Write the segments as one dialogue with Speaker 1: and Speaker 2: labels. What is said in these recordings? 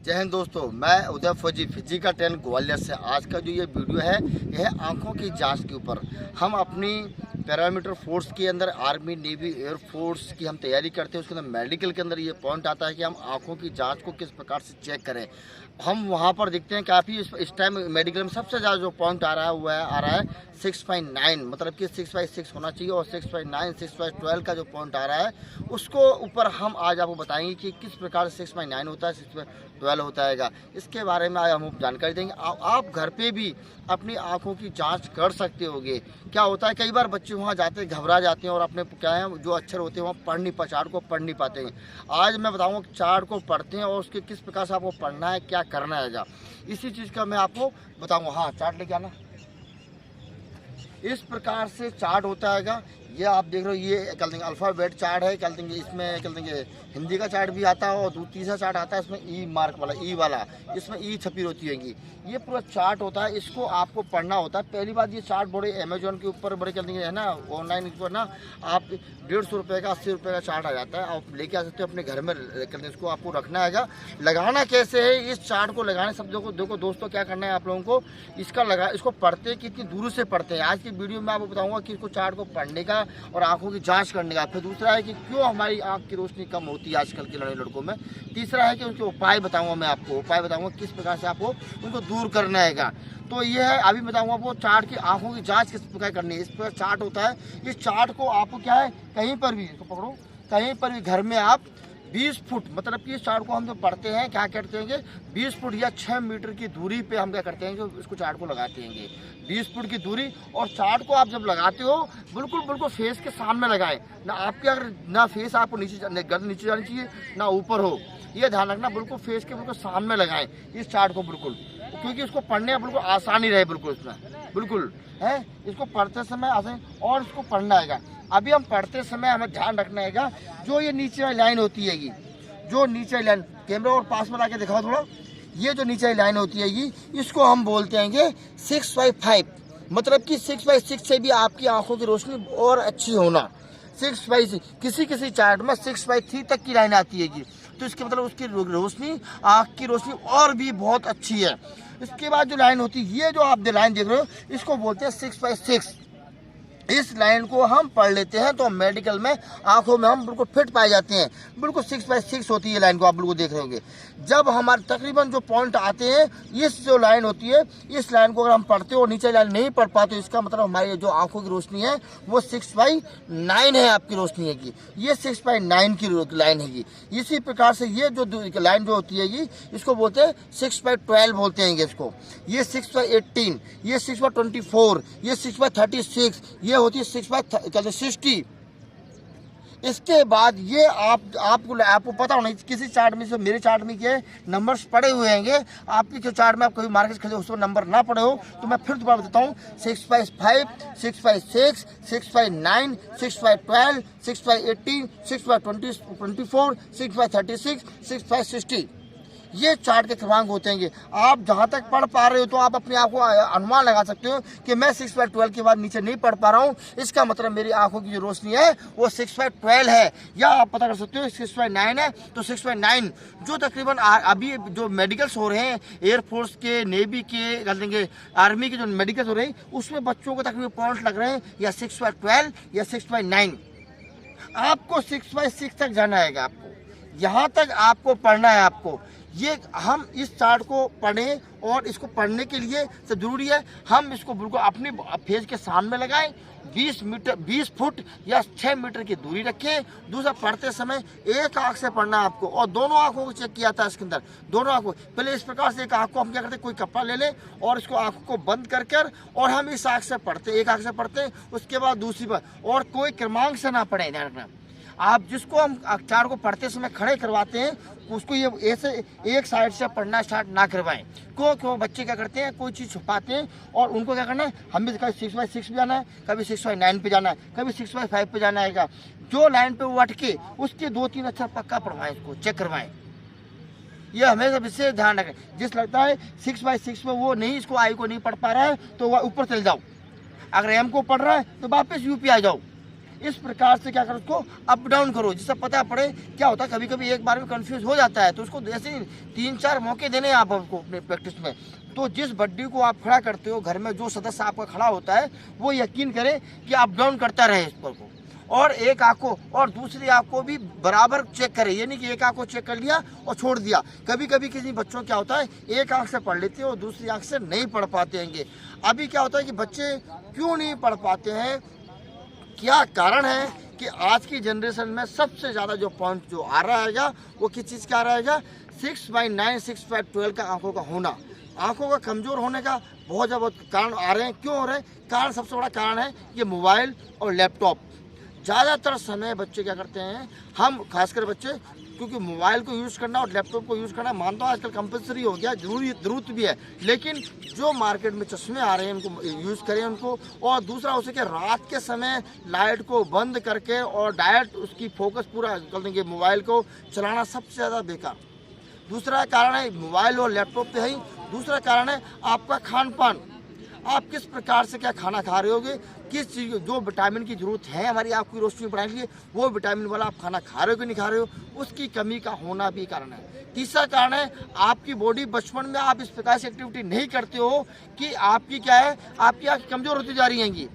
Speaker 1: जय हिंद दोस्तों, मैं उदय फौजी फिजिकल ट्रेन ग्वालियर से। आज का जो ये वीडियो है यह आंखों की जांच के ऊपर। हम अपनी पैरामीटर फोर्स के अंदर आर्मी, नेवी, एयरफोर्स की हम तैयारी करते हैं। उसके अंदर मेडिकल के अंदर ये पॉइंट आता है कि हम आंखों की जांच को किस प्रकार से चेक करें। हम वहाँ पर देखते हैं काफ़ी इस टाइम मेडिकल में सबसे ज़्यादा जो पॉइंट आ रहा है वो आ रहा है 6.9, मतलब कि 6/6 होना चाहिए। और 6.9, 6/12 का जो पॉइंट आ रहा है उसको ऊपर हम आज आपको बताएंगे कि किस प्रकार से 6.9 होता है, 6/12 होता है। इसके बारे में आज हम जानकारी देंगे। आप घर पे भी अपनी आंखों की जांच कर सकते होगे। क्या होता है, कई बार बच्चे वहाँ जाते हैं, घबरा जाते हैं और अपने क्या है जो अक्षर होते हैं वहाँ चार्ट को पढ़ नहीं पाते हैं। आज मैं बताऊँगा चार्ट को पढ़ते हैं और उसके किस प्रकार से आपको पढ़ना है, क्या करना है। इसी चीज़ का मैं आपको बताऊँगा। हाँ, चार्ट लेके आना। इस प्रकार से चार्ट होता है। ये आप देख रहे हो, ये कल देंगे अल्फ़ाबेट चार्ट है। कल देंगे इसमें कल देंगे हिंदी का चार्ट भी आता है और तीसरा चार्ट आता है इसमें ई मार्क वाला, ई वाला, इसमें ई छपी होती है। ये पूरा चार्ट होता है, इसको आपको पढ़ना होता है। पहली बात, ये चार्ट बड़े अमेजोन के ऊपर बड़े कल देंगे है ना, ऑनलाइन ऊपर ना आप 150 रुपये का, 80 रुपये का चार्ट आ जाता है। आप लेके आ सकते हो अपने घर में। इसको आपको रखना है। लगाना कैसे है इस चार्ट को? लगाने सब देखो दोस्तों, क्या करना है आप लोगों को, इसको पढ़ते कितनी दूर से पढ़ते हैं। आज की वीडियो में आपको बताऊंगा कि इसको चार्ट को पढ़ने का और आंखों की जांच करने का। फिर दूसरा है कि क्यों हमारी आंख की रोशनी कम होती है आजकल के लड़कों में। तीसरा है कि उनके उपाय बताऊंगा, मैं आपको उपाय बताऊंगा किस प्रकार से आपको उनको दूर करना है। तो ये है, अभी बताऊंगा आपको चार्ट की आंखों की जांच किस प्रकार करनी है। इस पर चार्ट होता है। इस चार्ट को आपको क्या है, कहीं पर भी इसको पकड़ो, कहीं पर भी घर में आप 20 फुट, मतलब कि इस चार्ट को हम जो पढ़ते हैं क्या करते हैं, 20 फुट या 6 मीटर की दूरी पे हम क्या करते हैं कि इसको चार्ट को लगाते हैं। 20 फुट की दूरी। और चार्ट को आप जब लगाते हो बिल्कुल फेस के सामने लगाएं। ना आपके अगर ना फेस आपको नीचे जानी चाहिए ना ऊपर हो, ये ध्यान रखना। बिल्कुल फेस के बिल्कुल सामने लगाएं इस चार्ट को, बिल्कुल, क्योंकि इसको पढ़ने में बिल्कुल आसानी रहे। बिल्कुल इसमें बिल्कुल है, इसको पढ़ते समय आसानी। और इसको पढ़ना है। अभी हम पढ़ते समय हमें ध्यान रखना है जो ये नीचे वाली लाइन होती है, जो नीचे वाली लाइन, कैमरा और पास में लाके दिखाओ थोड़ा। ये जो नीचे वाली लाइन होती है इसको हम बोलते हैं 6/5, मतलब कि 6/6 से भी आपकी आंखों की रोशनी और अच्छी होना। 6/6, किसी चार्ट में 6/3 तक की लाइन आती है तो इसके मतलब उसकी रोशनी, आँख की रोशनी और भी बहुत अच्छी है। इसके बाद जो लाइन होती है, ये जो आप लाइन देख रहे हो, इसको बोलते हैं 6/6। इस लाइन को हम पढ़ लेते हैं तो मेडिकल में आंखों में हम बिल्कुल फिट पाए जाते हैं। बिल्कुल 6/6 होती है लाइन को, आप बिल्कुल देख रहे होंगे। जब हमारे तकरीबन जो पॉइंट आते हैं, इस जो लाइन होती है, इस लाइन को अगर हम पढ़ते हो और नीचे लाइन नहीं पढ़ पाते, इसका मतलब हमारी जो आंखों की रोशनी है वो 6/9 है आपकी रोशनी है ये 6/9 की लाइन है। इसी प्रकार से ये जो लाइन जो होती है इसको बोलते हैं 6/12 बोलते हैं इसको। ये 6/18, ये 6/24, ये 6/36, ये होती है 6/60। इसके बाद ये आपको पता होना, किसी चार्ट में, मेरे चार्ट में ये नंबर्स पड़े हुए हैं। आपके जो चार्ट में आप कभी मार्केट खरीदे उसमें नंबर ना पड़े हो तो मैं फिर दोबारा बताता हूँ। 6/5, 6/6, 6/9, 6/12, 6/18, 6/24, 6/36, 6/60, ये चार्ट के क्रमांक होते हैं। आप जहाँ तक पढ़ पा रहे हो तो आप अपने आप को अनुमान लगा सकते हो कि मैं 6/12 के बाद नीचे नहीं पढ़ पा रहा हूँ, इसका मतलब मेरी आंखों की जो रोशनी है वो 6/12 है। या आप पता कर सकते हो 6/9 है तो 6/9, जो तकरीबन अभी जो मेडिकल्स हो रहे हैं, एयरफोर्स के, नेवी के, कर देंगे आर्मी के जो मेडिकल्स हो रहे हैं, उसमें बच्चों को तकरीबन पॉइंट लग रहे हैं या 6/12 या 6/9। आपको 6/6 तक जाना है। आपको यहाँ तक आपको पढ़ना है। आपको ये हम इस चार्ट को पढ़ें और इसको पढ़ने के लिए सब जरूरी है हम इसको बिल्कुल अपने फेस के सामने लगाएं। 20 फुट या 6 मीटर की दूरी रखें। दूसरा, पढ़ते समय एक आंख से पढ़ना है आपको और दोनों आंखों को चेक किया था इसके अंदर, दोनों आंखों। पहले इस प्रकार से एक आंख को हम क्या करते हैं, कोई कपड़ा ले लें और इसको आंखों को बंद कर और हम इस आंख से पढ़ते, एक आंख से पढ़ते हैं, उसके बाद दूसरी पर, और कोई क्रमांक से ना पढ़े। ध्यान रखना, आप जिसको हम चार्ट को पढ़ते समय खड़े करवाते हैं उसको ये ऐसे एक साइड से पढ़ना स्टार्ट ना करवाएं। क्यों बच्चे क्या करते हैं, कोई चीज़ छुपाते हैं और उनको क्या करना है, हमें कभी 6/6 पे जाना है, कभी 6/9 पे जाना है, कभी 6/5 पे जाना है। जो लाइन पे वो अटके उसके 2-3 अक्षर पक्का पढ़वाएं, इसको चेक करवाएं। ये हमेशा विशेष ध्यान रखें। जिस लगता है 6/6 में वो नहीं, इसको आई को नहीं पढ़ पा रहा है तो वह ऊपर चल जाओ। अगर एम को पढ़ रहा है तो वापस यूपी आ जाओ। इस प्रकार से क्या करो, उसको अप डाउन करो जिससे पता पड़े। क्या होता है कभी कभी एक बार में कंफ्यूज हो जाता है, तो उसको ऐसे ही 3-4 मौके देने हैं आप आपको अपने प्रैक्टिस में। तो जिस बड्डी को आप खड़ा करते हो, घर में जो सदस्य आपका खड़ा होता है वो यकीन करे कि अप डाउन करता रहे इस पर को, और एक आँख को और दूसरी आँख को भी बराबर चेक करे। ये नहीं कि एक आँख को चेक कर लिया और छोड़ दिया। कभी कभी किसी बच्चों क्या होता है एक आँख से पढ़ लेते हैं और दूसरी आँख से नहीं पढ़ पाते हैं। अभी क्या होता है कि बच्चे क्यों नहीं पढ़ पाते हैं, क्या कारण है कि आज की जनरेशन में सबसे ज़्यादा जो पॉइंट जो आ रहा है वो किस चीज़ का आ रहा है, 6/9, 6/12 का आँखों का होना, आँखों का कमज़ोर होने का बहुत ज़्यादा कारण आ रहे हैं। क्यों हो रहे हैं? कारण सबसे बड़ा कारण है ये मोबाइल और लैपटॉप। ज़्यादातर समय बच्चे क्या करते हैं, हम खासकर बच्चे, क्योंकि मोबाइल को यूज़ करना और लैपटॉप को यूज़ करना मानता हूँ आजकल कंपलसरी हो गया, ज़रूरत भी है, लेकिन जो मार्केट में चश्मे आ रहे हैं उनको यूज़ करें उनको। और दूसरा हो सके रात के समय लाइट को बंद करके और डायरेक्ट उसकी फोकस पूरा कर देंगे, मोबाइल को चलाना सबसे ज़्यादा बेकार। दूसरा कारण है मोबाइल और लैपटॉप पे ही। दूसरा कारण है आपका खान पान, आप किस प्रकार से क्या खाना खा रहे होगे, किस चीज़ जो विटामिन की जरूरत है हमारी आँख की रोशनी बढ़ाने के लिए, वो विटामिन वाला आप खाना खा रहे हो कि नहीं खा रहे हो, उसकी कमी का होना भी कारण है। तीसरा कारण है आपकी बॉडी बचपन में आप इस प्रकार से एक्टिविटी नहीं करते हो कि आपकी क्या है, आपकी आँख कमज़ोर होती जा रही हैं।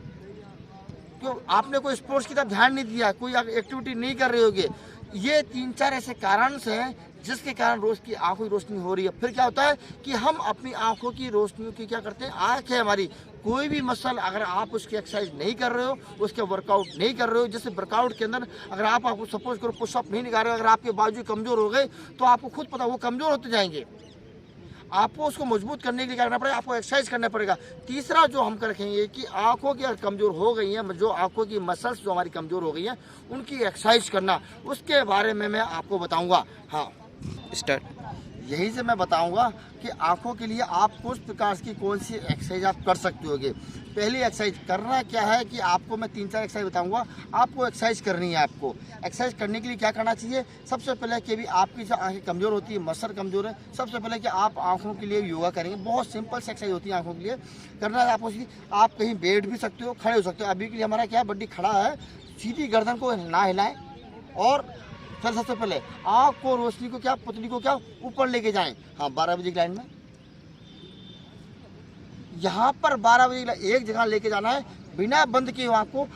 Speaker 1: क्यों? आपने कोई स्पोर्ट्स की तरफ ध्यान नहीं दिया, कोई एक्टिविटी नहीं कर रहे होगे। ये 3-4 ऐसे कारण हैं जिसके कारण रोज की आंखों की रोशनी हो रही है। फिर क्या होता है कि हम अपनी आंखों की रोशनी की क्या करते हैं, आंख है हमारी, कोई भी मसल अगर आप उसकी एक्सरसाइज नहीं कर रहे हो, उसके वर्कआउट नहीं कर रहे हो, जैसे वर्कआउट के अंदर अगर आपको सपोज करो पुशअप नहीं निकाल रहे हो, अगर आपके बाजू कमजोर हो गए तो आपको खुद पता वो कमजोर होते जाएंगे। आपको उसको मजबूत करने के लिए क्या करना पड़ेगा, आपको एक्सरसाइज करना पड़ेगा। तीसरा जो हम रखेंगे कि आंखों की कमजोर हो गई हैं, जो आंखों की मसल्स जो हमारी कमजोर हो गई हैं उनकी एक्सरसाइज करना, उसके बारे में मैं आपको बताऊंगा। हाँ
Speaker 2: स्टार्ट।
Speaker 1: यही से मैं बताऊंगा कि आंखों के लिए आप उस प्रकार की कौन सी एक्सरसाइज आप कर सकते होगे। पहली एक्सरसाइज करना क्या है कि आपको मैं 3-4 एक्सरसाइज बताऊंगा, आपको एक्सरसाइज करनी है। आपको एक्सरसाइज करने के लिए क्या करना चाहिए, सबसे पहले कि भी आपकी जो आंखें कमज़ोर होती है, मसल कमज़ोर है, सबसे पहले कि आप आंखों के लिए योगा करेंगे। बहुत सिंपल से एक्सरसाइज होती है आंखों के लिए करना है आपको। आप कहीं बैठ भी सकते हो, खड़े हो सकते हो। अभी के लिए हमारा क्या बड्डी खड़ा है, सीधी गर्दन को ना हिलाएं और फिर सबसे पहले आँख को रोशनी को क्या पुतली को क्या ऊपर लेके जाएं। हाँ 12 बजे की लाइन में यहाँ पर 12 बजे एक जगह लेके जाना है बिना बंद किए। आपको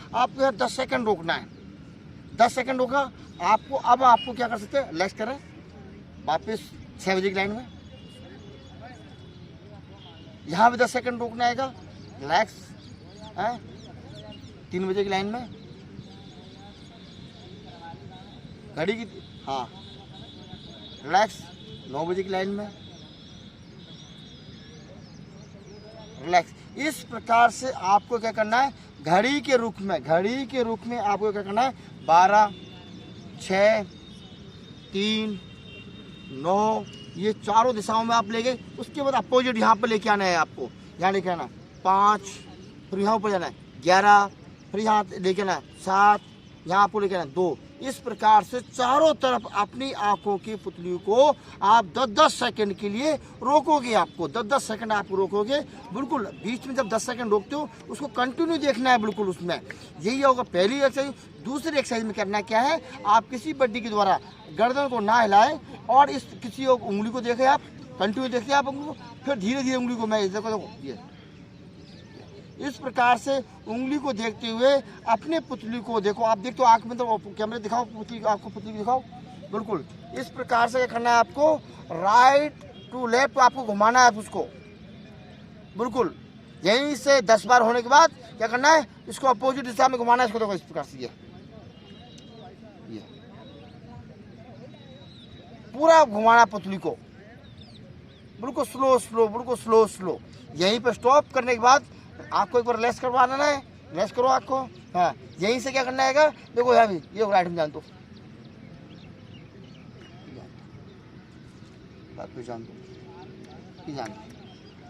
Speaker 1: 10 सेकंड रोकना है, 10 सेकंड रोका आपको। अब आपको क्या कर सकते हैं, रिलैक्स करें, वापस 6 बजे की लाइन में यहाँ भी 10 सेकंड रोकना है, रिलैक्स है। 3 बजे की लाइन में घड़ी की, हाँ रिलैक्स। 9 बजे की लाइन में रिलैक्स। इस प्रकार से आपको क्या करना है, घड़ी के रुख में आपको क्या करना है, 12, 6, 3, 9 ये चारों दिशाओं में आप ले गए। उसके बाद अपोजिट यहाँ पर लेके आना है, आपको यहाँ लेके आना 5, फिर यहाँ ऊपर जाना है 11, फिर यहाँ लेके आना है 7, यहाँ आपको लेके आना है 2। इस प्रकार से चारों तरफ अपनी आंखों की पुतली को आप 10-10 सेकंड के लिए रोकोगे। आपको 10-10 सेकंड आप रोकोगे, बिल्कुल बीच में जब 10 सेकंड रोकते हो उसको कंटिन्यू देखना है बिल्कुल उसमें। यही होगा पहली एक्सरसाइज। दूसरी एक्सरसाइज में करना क्या है, आप किसी बड्डी के द्वारा गर्दन को ना हिलाएं और इस किसी उंगली को देखें, आप कंटिन्यू देखिए आप उंगली को, फिर धीरे धीरे उंगली को मैं इस प्रकार से उंगली को देखते हुए अपने पुतली को देखो। आप देखते हो आंख में, तो कैमरे दिखाओ पुतली, आपको पुतली दिखाओ। बिल्कुल इस प्रकार से करना है आपको, राइट टू लेफ्ट आपको घुमाना है उसको। बिल्कुल यहीं से 10 बार होने के बाद क्या करना है, इसको अपोजिट दिशा में घुमाना है इसको। देखो इस प्रकार से ये पूरा घुमाना पुतली को, बिल्कुल स्लो, बिल्कुल स्लो। यहीं पे स्टॉप करने के बाद आपको एक बार रिलैक्स करवा देना है, रिलैक्स करो आपको। हाँ यहीं से क्या करना है, देखो यहाँ भी ये राइट में जान दो, जान दो,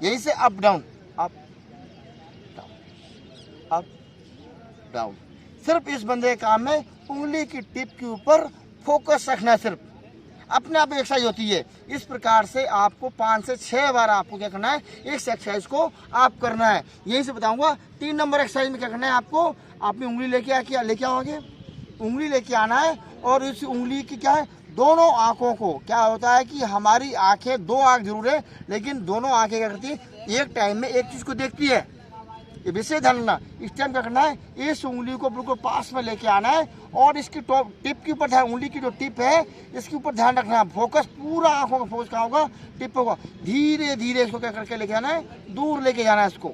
Speaker 1: यहीं से अप डाउन, अप डाउन। सिर्फ इस बंदे के काम में उंगली की टिप के ऊपर फोकस रखना है सिर्फ। अपने आप एक्सरसाइज होती है। इस प्रकार से आपको 5 से 6 बार आपको क्या करना है, इस एक्सरसाइज को आप करना है। यही से बताऊंगा। 3 नंबर एक्सरसाइज में क्या करना है आपको, अपनी उंगली लेके आओगे, उंगली लेके आना है और इस उंगली की क्या है, दोनों आंखों को, क्या होता है कि हमारी आंखें 2 आंख जरूर है, लेकिन दोनों आंखें क्या करती है, एक टाइम में एक चीज को देखती है। ये विशेष ध्यान रखना। इस टाइम क्या करना है, इस उंगली को बिल्कुल पास में लेके आना है और इसकी टॉप टिप के ऊपर ध्यान, उंगली की जो टिप है इसके ऊपर ध्यान रखना है। फोकस पूरा आंखों का फोकस कहाँ होगा, टिप होगा। धीरे धीरे इसको क्या करके लेके आना है, दूर लेके जाना है इसको,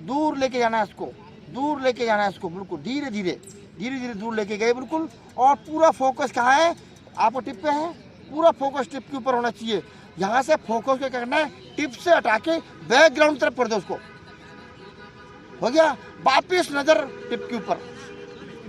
Speaker 1: दूर लेके जाना है इसको, दूर लेके जाना है इसको, बिल्कुल धीरे धीरे दूर लेके गए बिल्कुल। और पूरा फोकस कहाँ है, आपको टिप पे है, पूरा फोकस टिप के ऊपर होना चाहिए। यहाँ से फोकस को क्या करना है, टिप से हटा के बैकग्राउंड तरफ कर दो उसको, हो गया। वापिस नजर टिप के ऊपर,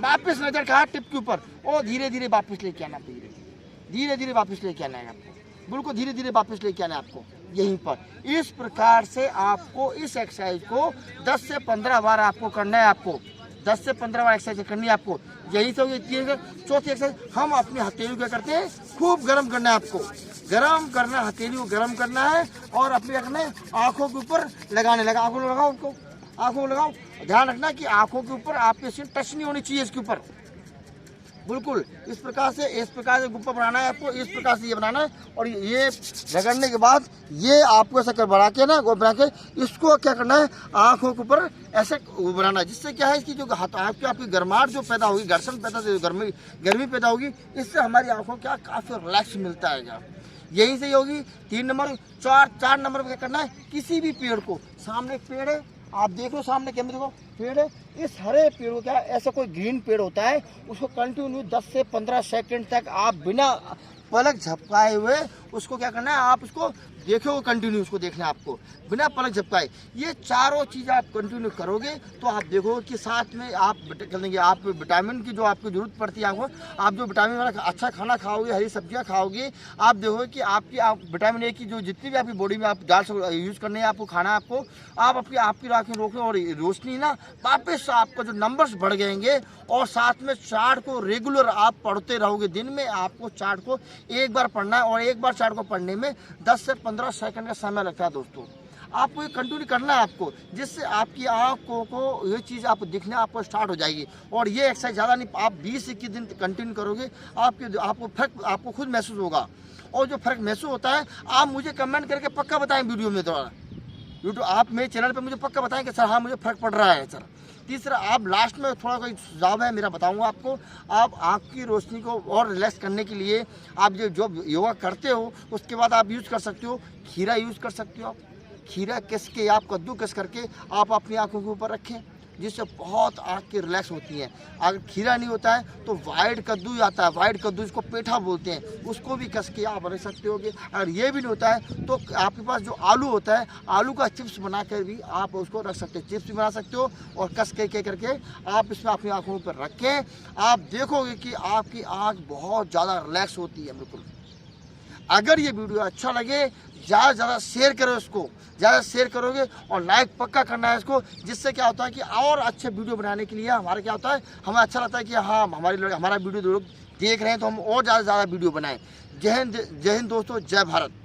Speaker 1: वापिस नजर कहा टिप के ऊपर, और धीरे धीरे वापिस लेके आना, धीरे धीरे वापिस लेके आना है आपको, बिल्कुल धीरे धीरे वापिस लेके आना है आपको यहीं पर। इस प्रकार से आपको इस एक्सरसाइज को 10 से 15 बार आपको करना है, आपको 10 से 15 बार एक्सरसाइज करनी है आपको। यही तो चौथी एक्सरसाइज, हम अपनी हथेली क्या करते हैं, खूब गर्म करना है आपको, गर्म करना, हथेली को गर्म करना है और अपने क्या करना है, आंखों के ऊपर लगाने लगा, आंखों में लगाओ उनको, आंखों में लगाओ। ध्यान रखना कि आंखों के ऊपर आपके सिर टच नहीं होनी चाहिए, इसके ऊपर बिल्कुल इस प्रकार से गुप्पा बनाना है आपको, इस प्रकार से ये बनाना है। और ये रगड़ने के बाद ये आपको ऐसा कर बना के ना, वो बना के इसको क्या करना है, आंखों के ऊपर ऐसे बनाना है, जिससे क्या है, इसकी जो आपकी गर्माहट जो पैदा होगी, घर्षण पैदा, गर्मी पैदा होगी, इससे हमारी आंखों क्या काफी रिलैक्स मिलता है। यही से होगी। 3 नंबर, 4 नंबर में क्या करना है, किसी भी पेड़ को, सामने पेड़ है, आप देख लो सामने कैमरे देखो, पेड़ है, इस हरे पेड़ को क्या, ऐसा कोई ग्रीन पेड़ होता है, उसको कंटिन्यू 10 से 15 सेकंड तक आप बिना पलक झपकाए हुए उसको क्या करना है, आप उसको देखो, कंटिन्यू उसको देखना है आपको बिना पलक झपकाए। ये चारों चीज़ आप कंटिन्यू करोगे तो आप देखोगे कि साथ में आप देंगे, आप विटामिन की जो आपको जरूरत पड़ती है, आपको आप जो विटामिन वाला अच्छा खाना खाओगे, हरी सब्जियां खाओगे, आप देखोगे कि आप विटामिन ए की जो जितनी भी आपकी बॉडी में आप डाल यूज़ करने हैं, आपको खाना, आपको आप आपकी आँखें रोकें और रोशनी ना वापस आपका जो नंबर्स बढ़ जाएंगे। और साथ में चार्ट को रेगुलर आप पढ़ते रहोगे, दिन में आपको चार्ट को एक बार पढ़ना है और एक बार चार्ट को पढ़ने में 10 से 15 सेकंड का समय लगता है दोस्तों। आपको ये कंटिन्यू करना है आपको, जिससे आपकी आंखों को ये चीज़ आपको दिखना आपको स्टार्ट हो जाएगी। और ये एक्सरसाइज ज़्यादा नहीं, आप 20-21 दिन कंटिन्यू करोगे, आपको फर्क आपको खुद महसूस होगा। और जो फर्क महसूस होता है, आप मुझे कमेंट करके पक्का बताएं वीडियो में, द्वारा यूट्यूब आप मेरे चैनल पर मुझे पक्का बताएं कि सर हाँ मुझे फर्क पड़ रहा है सर। तीसरा, आप लास्ट में थोड़ा कोई सुझाव है मेरा बताऊंगा आपको, आप आँख की रोशनी को और रिलैक्स करने के लिए आप जो योगा करते हो उसके बाद आप यूज़ कर सकते हो, खीरा यूज़ कर सकते हो। आप खीरा कस के, आप कद्दू कस करके आप अपनी आँखों के ऊपर रखें, जिससे बहुत आँख की रिलैक्स होती है। अगर खीरा नहीं होता है तो वाइट कद्दू आता है, वाइट कद्दू इसको पेठा बोलते हैं, उसको भी कस के आप रख सकते होगे। अगर ये भी नहीं होता है तो आपके पास जो आलू होता है, आलू का चिप्स बना कर भी आप उसको रख सकते हो, चिप्स भी बना सकते हो और कस के करके आप इसमें अपनी आँखों पर रखें। आप देखोगे कि आपकी आँख बहुत ज़्यादा रिलैक्स होती है बिल्कुल। अगर ये वीडियो अच्छा लगे, ज़्यादा से ज़्यादा शेयर करो इसको, ज़्यादा शेयर करोगे और लाइक पक्का करना है इसको, जिससे क्या होता है कि और अच्छे वीडियो बनाने के लिए हमारा क्या होता है, हमें अच्छा लगता है कि हाँ हमारा वीडियो लोग देख रहे हैं तो हम और ज़्यादा से ज़्यादा वीडियो बनाएं। जय हिंद दोस्तों, जय भारत।